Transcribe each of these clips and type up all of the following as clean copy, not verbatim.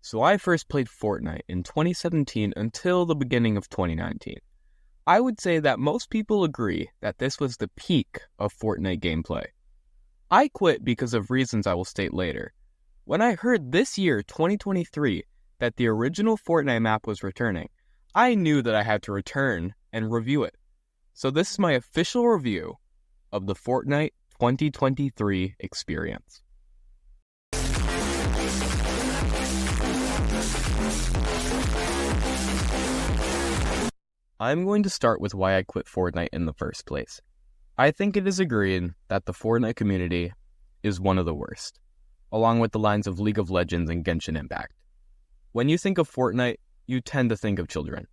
So I first played Fortnite in 2017 until the beginning of 2019. I would say that most people agree that this was the peak of Fortnite gameplay. I quit because of reasons I will state later. When I heard this year, 2023, that the original Fortnite map was returning, I knew that I had to return and review it. So this is my official review of the Fortnite 2023 experience. I'm going to start with why I quit Fortnite in the first place. I think it is agreed that the Fortnite community is one of the worst, along with the lines of League of Legends and Genshin Impact. When you think of Fortnite, you tend to think of children.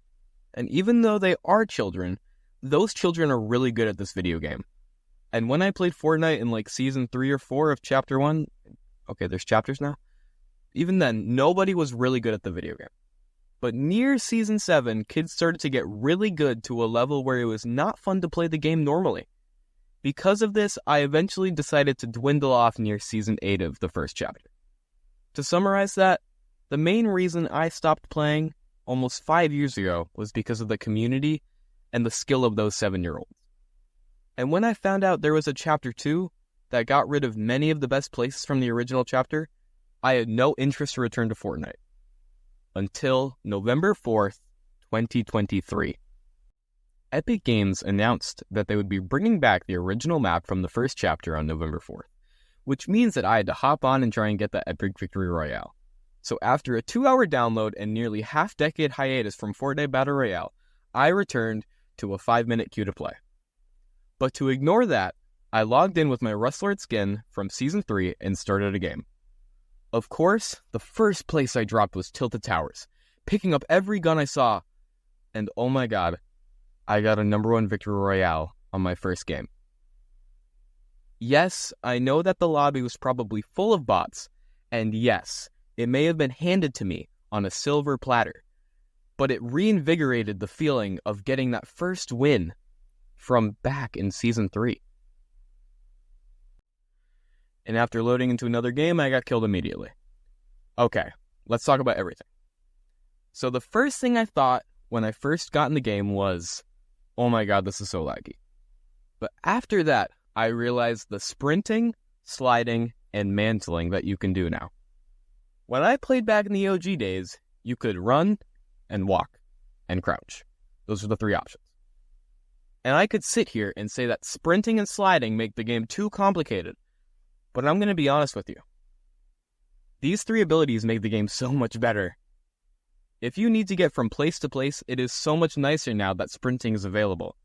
And even though they are children, those children are really good at this video game. And when I played Fortnite in like Season 3 or 4 of Chapter 1, okay, there's chapters now, even then, nobody was really good at the video game. But near Season 7, kids started to get really good to a level where it was not fun to play the game normally. Because of this, I eventually decided to dwindle off near Season 8 of the first chapter. To summarize that, the main reason I stopped playing almost 5 years ago was because of the community and the skill of those 7-year-olds. And when I found out there was a Chapter 2 that got rid of many of the best places from the original chapter, I had no interest to return to Fortnite. Until November 4th, 2023. Epic Games announced that they would be bringing back the original map from the first chapter on November 4th, which means that I had to hop on and try and get that epic victory royale. So after a 2-hour download and nearly half-decade hiatus from Fortnite Battle Royale, I returned to a 5-minute queue to play. But to ignore that, I logged in with my Rustlord skin from Season 3 and started a game. Of course, the first place I dropped was Tilted Towers, picking up every gun I saw, and oh my god, I got a number 1 victory royale on my first game. Yes, I know that the lobby was probably full of bots, and yes, it may have been handed to me on a silver platter, but it reinvigorated the feeling of getting that first win from back in Season 3. And after loading into another game, I got killed immediately. Okay, let's talk about everything. So the first thing I thought when I first got in the game was, oh my god, this is so laggy. But after that, I realized the sprinting, sliding, and mantling that you can do now. When I played back in the OG days, you could run and walk and crouch. Those are the 3 options. And I could sit here and say that sprinting and sliding make the game too complicated. But I'm going to be honest with you. These 3 abilities make the game so much better. If you need to get from place to place, it is so much nicer now that sprinting is available.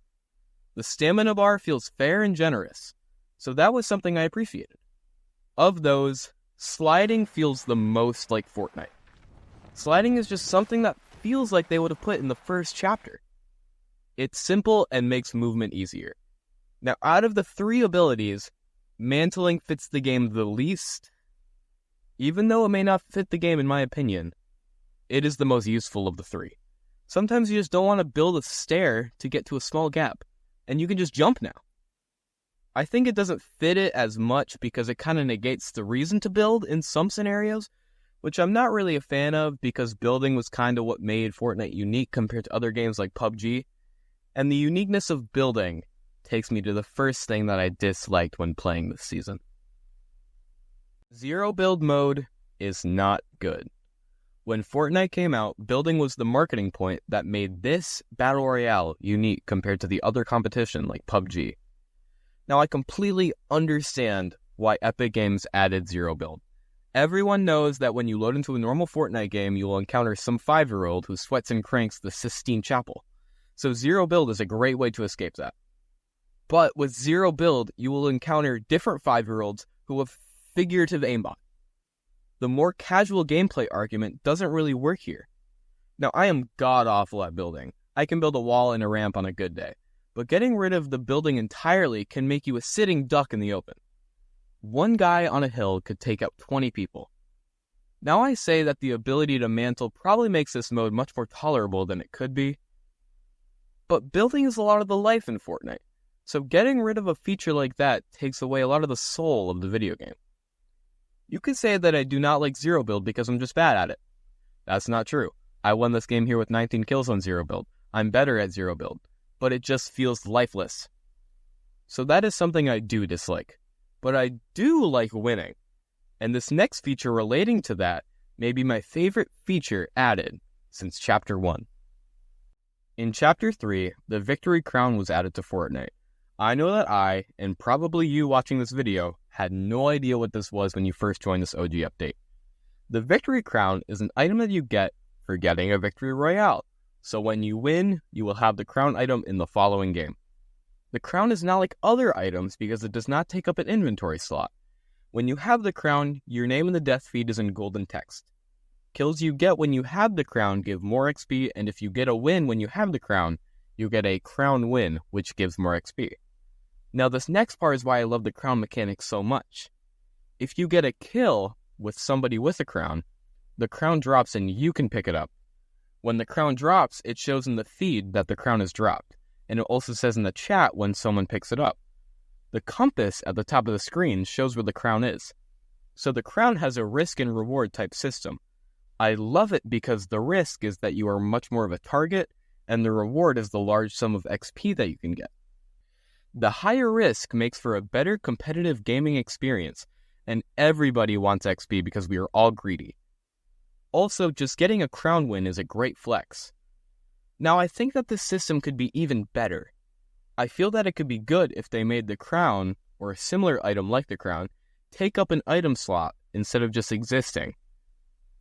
The stamina bar feels fair and generous, so that was something I appreciated. Of those, sliding feels the most like Fortnite. Sliding is just something that feels like they would have put in the first chapter. It's simple and makes movement easier. Now, out of the 3 abilities, mantling fits the game the least. Even though it may not fit the game in my opinion, it is the most useful of the 3. Sometimes you just don't want to build a stair to get to a small gap, and you can just jump now. I think it doesn't fit it as much because it kind of negates the reason to build in some scenarios, which I'm not really a fan of because building was kind of what made Fortnite unique compared to other games like PUBG, and the uniqueness of building takes me to the first thing that I disliked when playing this season. Zero build mode is not good. When Fortnite came out, building was the marketing point that made this Battle Royale unique compared to the other competition like PUBG. Now I completely understand why Epic Games added zero build. Everyone knows that when you load into a normal Fortnite game, you will encounter some 5-year-old who sweats and cranks the Sistine Chapel. So zero build is a great way to escape that. But with zero build, you will encounter different 5-year-olds who have figurative aimbot. The more casual gameplay argument doesn't really work here. Now, I am god-awful at building. I can build a wall and a ramp on a good day. But getting rid of the building entirely can make you a sitting duck in the open. One guy on a hill could take out 20 people. Now I say that the ability to mantle probably makes this mode much more tolerable than it could be. But building is a lot of the life in Fortnite. So getting rid of a feature like that takes away a lot of the soul of the video game. You could say that I do not like zero build because I'm just bad at it. That's not true. I won this game here with 19 kills on zero build. I'm better at zero build, but it just feels lifeless. So that is something I do dislike. But I do like winning. And this next feature relating to that may be my favorite feature added since Chapter 1. In Chapter 3, the Victory Crown was added to Fortnite. I know that I, and probably you watching this video, had no idea what this was when you first joined this OG update. The Victory Crown is an item that you get for getting a Victory Royale. So when you win, you will have the crown item in the following game. The crown is not like other items because it does not take up an inventory slot. When you have the crown, your name in the death feed is in golden text. Kills you get when you have the crown give more XP, and if you get a win when you have the crown, you get a crown win, which gives more XP. Now this next part is why I love the crown mechanic so much. If you get a kill with somebody with a crown, the crown drops and you can pick it up. When the crown drops, it shows in the feed that the crown is dropped, and it also says in the chat when someone picks it up. The compass at the top of the screen shows where the crown is. So the crown has a risk and reward type system. I love it because the risk is that you are much more of a target, and the reward is the large sum of XP that you can get. The higher risk makes for a better competitive gaming experience, and everybody wants XP because we are all greedy. Also, just getting a crown win is a great flex. Now, I think that this system could be even better. I feel that it could be good if they made the crown, or a similar item like the crown, take up an item slot instead of just existing.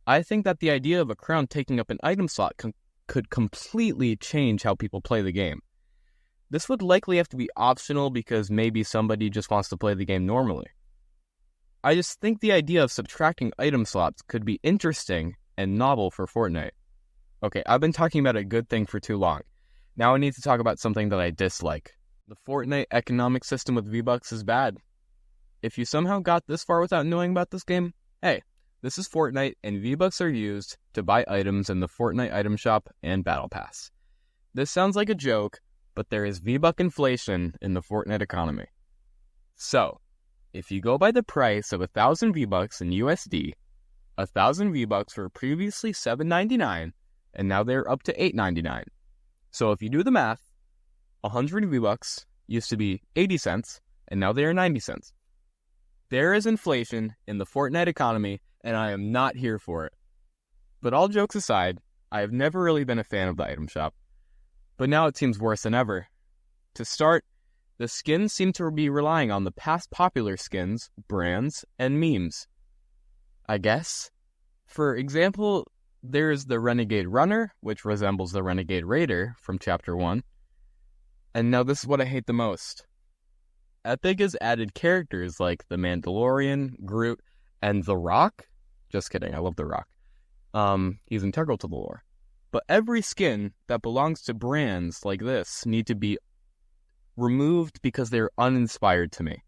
I think that the idea of a crown taking up an item slot could completely change how people play the game. This would likely have to be optional because maybe somebody just wants to play the game normally. I just think the idea of subtracting item slots could be interesting and novel for Fortnite. Okay, I've been talking about a good thing for too long. Now I need to talk about something that I dislike. The Fortnite economic system with V-Bucks is bad. If you somehow got this far without knowing about this game, hey, this is Fortnite and V-Bucks are used to buy items in the Fortnite item shop and Battle Pass. This sounds like a joke, but there is V-Buck inflation in the Fortnite economy. So, if you go by the price of 1,000 V-Bucks in USD, 1,000 V-Bucks were previously $7.99, and now they're up to $8.99. So if you do the math, 100 V-Bucks used to be 80 cents, and now they are 90 cents. There is inflation in the Fortnite economy, and I am not here for it. But all jokes aside, I have never really been a fan of the item shop. But now it seems worse than ever. To start, the skins seem to be relying on the past popular skins, brands, and memes. I guess. For example, there's the Renegade Runner, which resembles the Renegade Raider from Chapter 1. And now this is what I hate the most. Epic has added characters like the Mandalorian, Groot, and The Rock. Just kidding, I love The Rock. He's integral to the lore. But every skin that belongs to brands like this need to be removed because they're uninspired to me.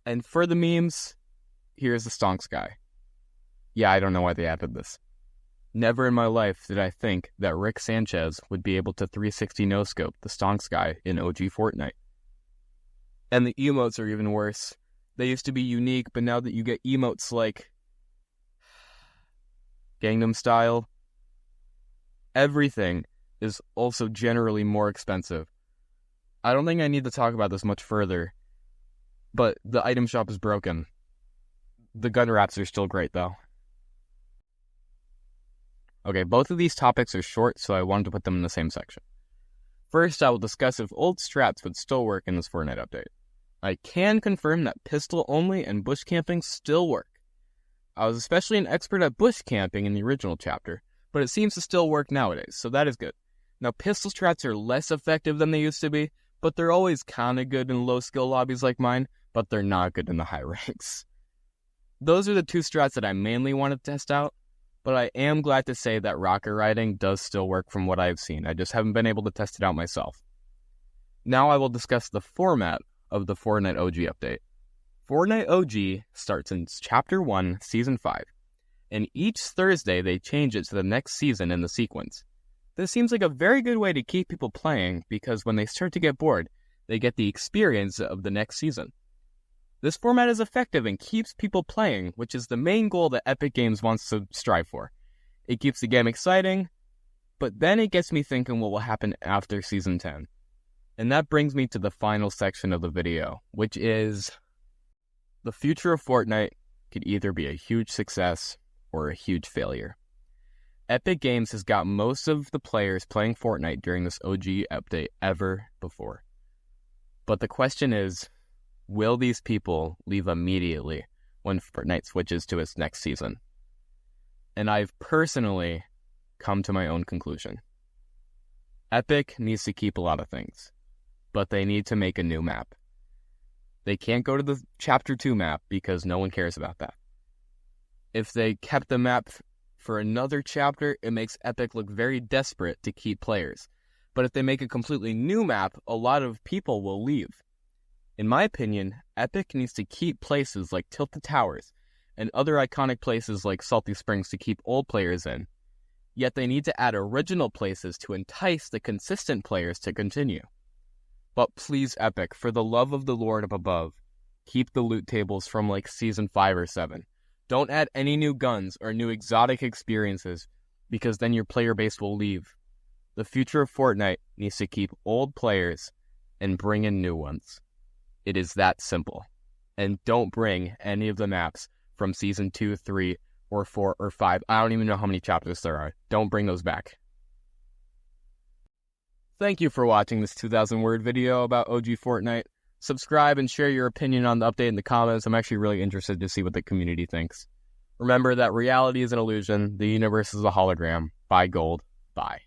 And for the memes, here's the Stonks guy. Yeah, I don't know why they added this. Never in my life did I think that Rick Sanchez would be able to 360 no-scope the Stonks guy in OG Fortnite. And the emotes are even worse. They used to be unique, but now that you get emotes like Gangnam Style, everything is also generally more expensive. I don't think I need to talk about this much further, but the item shop is broken. The gun wraps are still great, though. Okay, both of these topics are short, so I wanted to put them in the same section. First, I will discuss if old strats would still work in this Fortnite update. I can confirm that pistol only and bush camping still work. I was especially an expert at bush camping in the original chapter, but it seems to still work nowadays, so that is good. Now, pistol strats are less effective than they used to be, but they're always kinda good in low-skill lobbies like mine, but they're not good in the high ranks. Those are the two strats that I mainly want to test out, but I am glad to say that rocket riding does still work from what I've seen. I just haven't been able to test it out myself. Now I will discuss the format of the Fortnite OG update. Fortnite OG starts in Chapter 1, Season 5, and each Thursday they change it to the next season in the sequence. This seems like a very good way to keep people playing because when they start to get bored, they get the experience of the next season. This format is effective and keeps people playing, which is the main goal that Epic Games wants to strive for. It keeps the game exciting, but then it gets me thinking what will happen after Season 10. And that brings me to the final section of the video, which is the future of Fortnite could either be a huge success or a huge failure. Epic Games has got most of the players playing Fortnite during this OG update ever before. But the question is, will these people leave immediately when Fortnite switches to its next season? And I've personally come to my own conclusion. Epic needs to keep a lot of things, but they need to make a new map. They can't go to the Chapter 2 map because no one cares about that. If they kept the map for another chapter, it makes Epic look very desperate to keep players. But if they make a completely new map, a lot of people will leave. In my opinion, Epic needs to keep places like Tilted Towers and other iconic places like Salty Springs to keep old players in. Yet they need to add original places to entice the consistent players to continue. But please, Epic, for the love of the Lord up above, keep the loot tables from like Season 5 or 7. Don't add any new guns or new exotic experiences, because then your player base will leave. The future of Fortnite needs to keep old players and bring in new ones. It is that simple. And don't bring any of the maps from Season 2, 3, or 4, or 5. I don't even know how many chapters there are. Don't bring those back. Thank you for watching this 2,000-word video about OG Fortnite. Subscribe and share your opinion on the update in the comments. I'm actually really interested to see what the community thinks. Remember that reality is an illusion. The universe is a hologram. Buy gold. Bye.